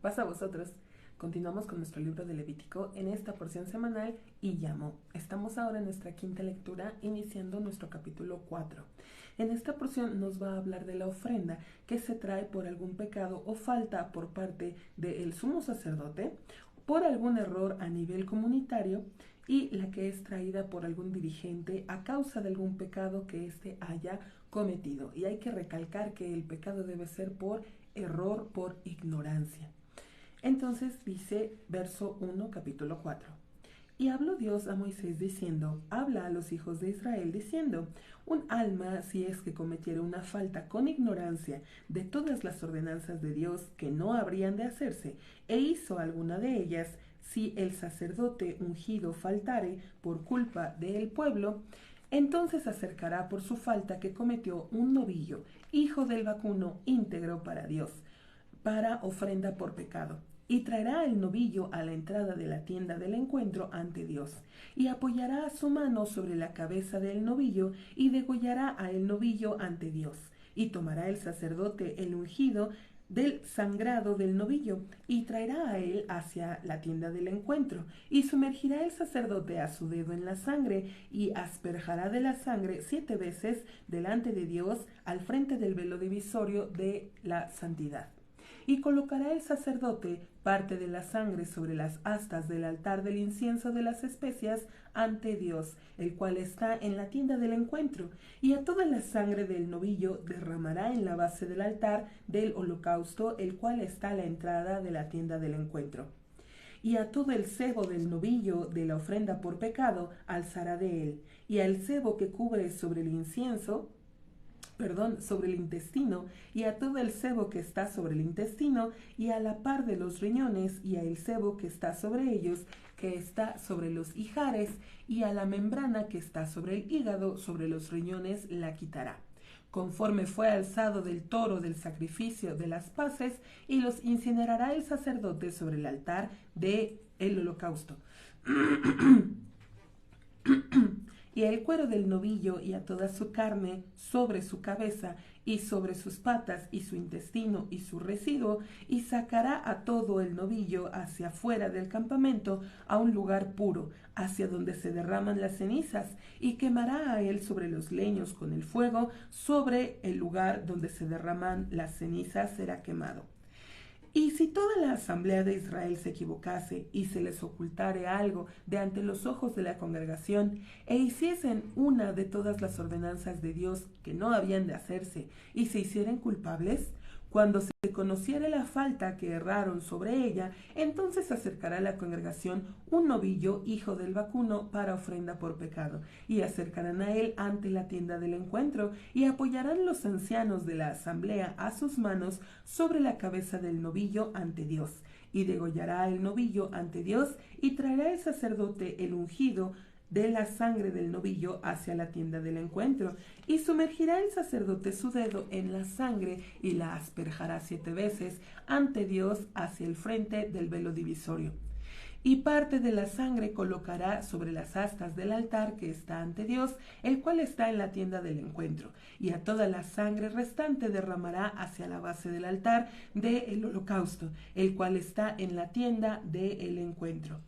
Pasa a vosotros. Continuamos con nuestro libro de Levítico en esta porción semanal y llamó. Estamos ahora en nuestra quinta lectura, iniciando nuestro capítulo 4. En esta porción nos va a hablar de la ofrenda que se trae por algún pecado o falta por parte del sumo sacerdote, por algún error a nivel comunitario y la que es traída por algún dirigente a causa de algún pecado que éste haya cometido. Y hay que recalcar que el pecado debe ser por error, por ignorancia. Entonces dice verso 1, capítulo 4. Y habló Dios a Moisés diciendo, habla a los hijos de Israel diciendo, un alma si es que cometiere una falta con ignorancia de todas las ordenanzas de Dios que no habrían de hacerse, e hizo alguna de ellas, si el sacerdote ungido faltare por culpa del pueblo, entonces acercará por su falta que cometió un novillo, hijo del vacuno íntegro para Dios, para ofrenda por pecado, y traerá el novillo a la entrada de la tienda del encuentro ante Dios, y apoyará su mano sobre la cabeza del novillo, y degollará a el novillo ante Dios, y tomará el sacerdote el ungido del sangrado del novillo, y traerá a él hacia la tienda del encuentro, y sumergirá el sacerdote a su dedo en la sangre, y asperjará de la sangre 7 veces delante de Dios al frente del velo divisorio de la santidad. Y colocará el sacerdote parte de la sangre sobre las astas del altar del incienso de las especias ante Dios, el cual está en la tienda del encuentro, y a toda la sangre del novillo derramará en la base del altar del holocausto, el cual está a la entrada de la tienda del encuentro. Y a todo el sebo del novillo de la ofrenda por pecado alzará de él, y al sebo que cubre sobre el incienso, sobre el intestino, y a todo el sebo que está sobre el intestino, y a la par de los riñones, y a el sebo que está sobre ellos, que está sobre los ijares, y a la membrana que está sobre el hígado, sobre los riñones, la quitará, conforme fue alzado del toro del sacrificio de las paces, y los incinerará el sacerdote sobre el altar del holocausto. Y el cuero del novillo y a toda su carne sobre su cabeza y sobre sus patas y su intestino y su residuo, y sacará a todo el novillo hacia afuera del campamento a un lugar puro, hacia donde se derraman las cenizas, y quemará a él sobre los leños con el fuego, sobre el lugar donde se derraman las cenizas será quemado. Y si toda la asamblea de Israel se equivocase y se les ocultare algo de ante los ojos de la congregación, e hiciesen una de todas las ordenanzas de Dios que no habían de hacerse, y se hicieren culpables, cuando se conociere la falta que erraron sobre ella, entonces acercará a la congregación un novillo, hijo del vacuno, para ofrenda por pecado, y acercarán a él ante la tienda del encuentro, y apoyarán los ancianos de la asamblea a sus manos sobre la cabeza del novillo ante Dios, y degollará el novillo ante Dios, y traerá el sacerdote el ungido de la sangre del novillo hacia la tienda del encuentro, y sumergirá el sacerdote su dedo en la sangre y la asperjará 7 veces ante Dios hacia el frente del velo divisorio. Y parte de la sangre colocará sobre las astas del altar que está ante Dios, el cual está en la tienda del encuentro, y a toda la sangre restante derramará hacia la base del altar del holocausto, el cual está en la tienda del encuentro.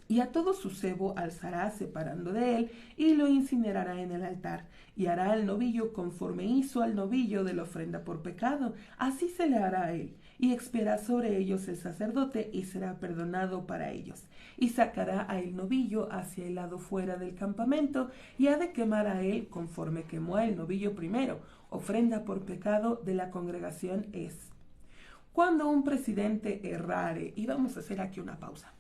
Y a todo su sebo alzará separando de él, y lo incinerará en el altar, y hará al novillo conforme hizo al novillo de la ofrenda por pecado, así se le hará a él, y expiará sobre ellos el sacerdote, y será perdonado para ellos. Y sacará a el novillo hacia el lado fuera del campamento, y ha de quemar a él conforme quemó a el novillo primero, ofrenda por pecado de la congregación es. Cuando un presidente errare, y vamos a hacer aquí una pausa,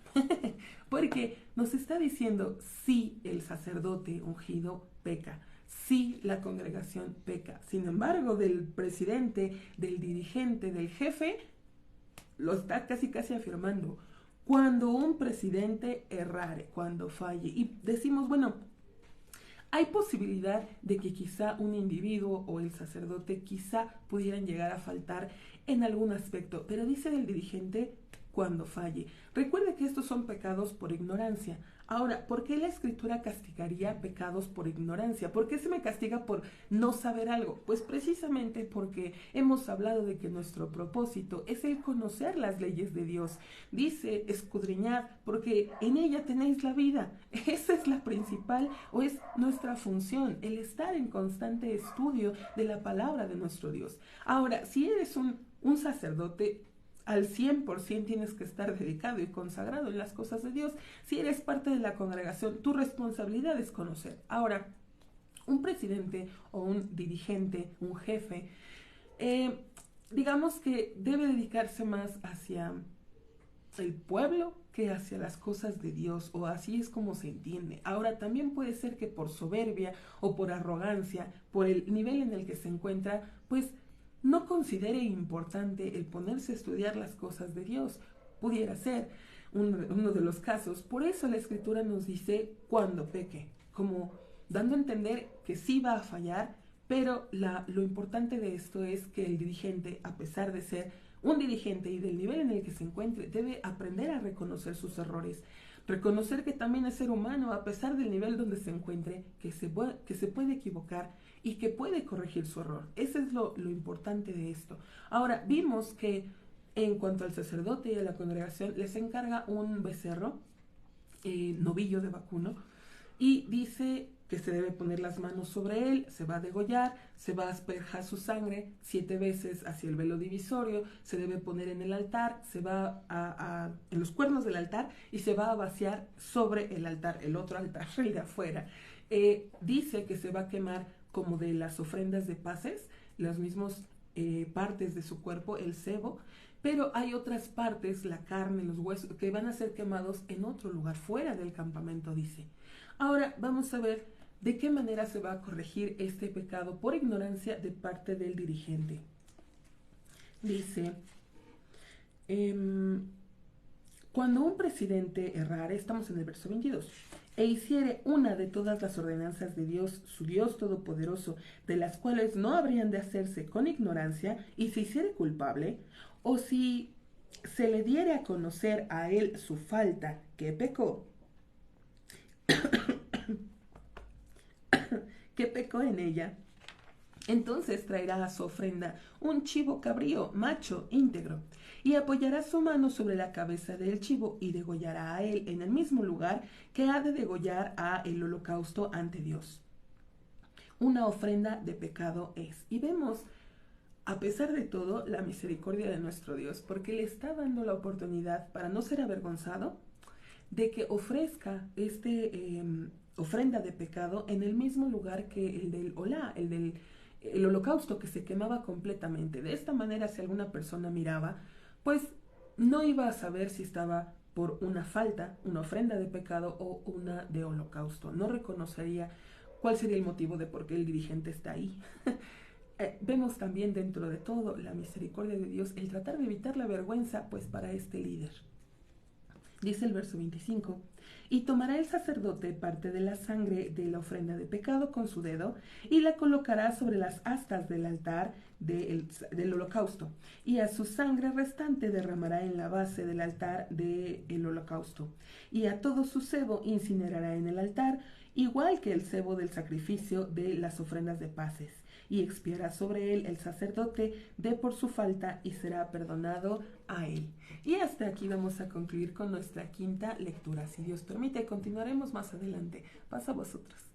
porque nos está diciendo si el sacerdote ungido peca, si la congregación peca. Sin embargo, del presidente, del dirigente, del jefe, lo está casi afirmando. Cuando un presidente errare, cuando falle, y decimos, bueno, hay posibilidad de que quizá un individuo o el sacerdote quizá pudieran llegar a faltar en algún aspecto, pero dice del dirigente cuando falle. Recuerde que estos son pecados por ignorancia. Ahora, ¿por qué la Escritura castigaría pecados por ignorancia? ¿Por qué se me castiga por no saber algo? Pues precisamente porque hemos hablado de que nuestro propósito es el conocer las leyes de Dios. Dice, escudriñad, porque en ella tenéis la vida. Esa es la principal, o es nuestra función, el estar en constante estudio de la palabra de nuestro Dios. Ahora, si eres un sacerdote, al 100% tienes que estar dedicado y consagrado en las cosas de Dios. Si eres parte de la congregación, tu responsabilidad es conocer. Ahora, un presidente o un dirigente, un jefe, digamos que debe dedicarse más hacia el pueblo que hacia las cosas de Dios, o así es como se entiende. Ahora, también puede ser que por soberbia o por arrogancia, por el nivel en el que se encuentra, pues no considere importante el ponerse a estudiar las cosas de Dios. Pudiera ser uno de los casos. Por eso la Escritura nos dice cuando peque, como dando a entender que sí va a fallar, pero lo importante de esto es que el dirigente, a pesar de ser un dirigente y del nivel en el que se encuentre, debe aprender a reconocer sus errores, reconocer que también es ser humano, a pesar del nivel donde se encuentre, que se puede equivocar y que puede corregir su error. Eso es lo importante de esto. Ahora, vimos que en cuanto al sacerdote y a la congregación, les encarga un becerro, novillo de vacuno, y dice que se debe poner las manos sobre él, se va a degollar, se va a asperjar su sangre 7 veces hacia el velo divisorio, se debe poner en el altar, se va en los cuernos del altar y se va a vaciar sobre el altar, el otro altar, el de afuera. Dice que se va a quemar como de las ofrendas de paces, las mismas partes de su cuerpo, el sebo, pero hay otras partes, la carne, los huesos, que van a ser quemados en otro lugar, fuera del campamento, dice. Ahora vamos a ver de qué manera se va a corregir este pecado por ignorancia de parte del dirigente. Dice, cuando un presidente errare, estamos en el verso 22, e hiciere una de todas las ordenanzas de Dios, su Dios todopoderoso, de las cuales no habrían de hacerse con ignorancia, y se hiciere culpable, o si se le diere a conocer a él su falta, que pecó, que pecó en ella, entonces traerá a su ofrenda un chivo cabrío, macho, íntegro, y apoyará su mano sobre la cabeza del chivo y degollará a él en el mismo lugar que ha de degollar a el holocausto ante Dios. Una ofrenda de pecado es. Y vemos, a pesar de todo, la misericordia de nuestro Dios, porque le está dando la oportunidad, para no ser avergonzado, de que ofrezca ofrenda de pecado en el mismo lugar que el del olá, el holocausto que se quemaba completamente. De esta manera, si alguna persona miraba, pues no iba a saber si estaba por una falta, una ofrenda de pecado o una de holocausto. No reconocería cuál sería el motivo de por qué el dirigente está ahí. Vemos también dentro de todo la misericordia de Dios, el tratar de evitar la vergüenza, pues para este líder. Dice el verso 25, y tomará el sacerdote parte de la sangre de la ofrenda de pecado con su dedo y la colocará sobre las astas del altar del holocausto, y a su sangre restante derramará en la base del altar del holocausto, y a todo su sebo incinerará en el altar, igual que el sebo del sacrificio de las ofrendas de paces, y expiará sobre él el sacerdote de por su falta y será perdonado a él. Y hasta aquí vamos a concluir con nuestra quinta lectura. Si Dios permite, continuaremos más adelante. Pasa a vosotros.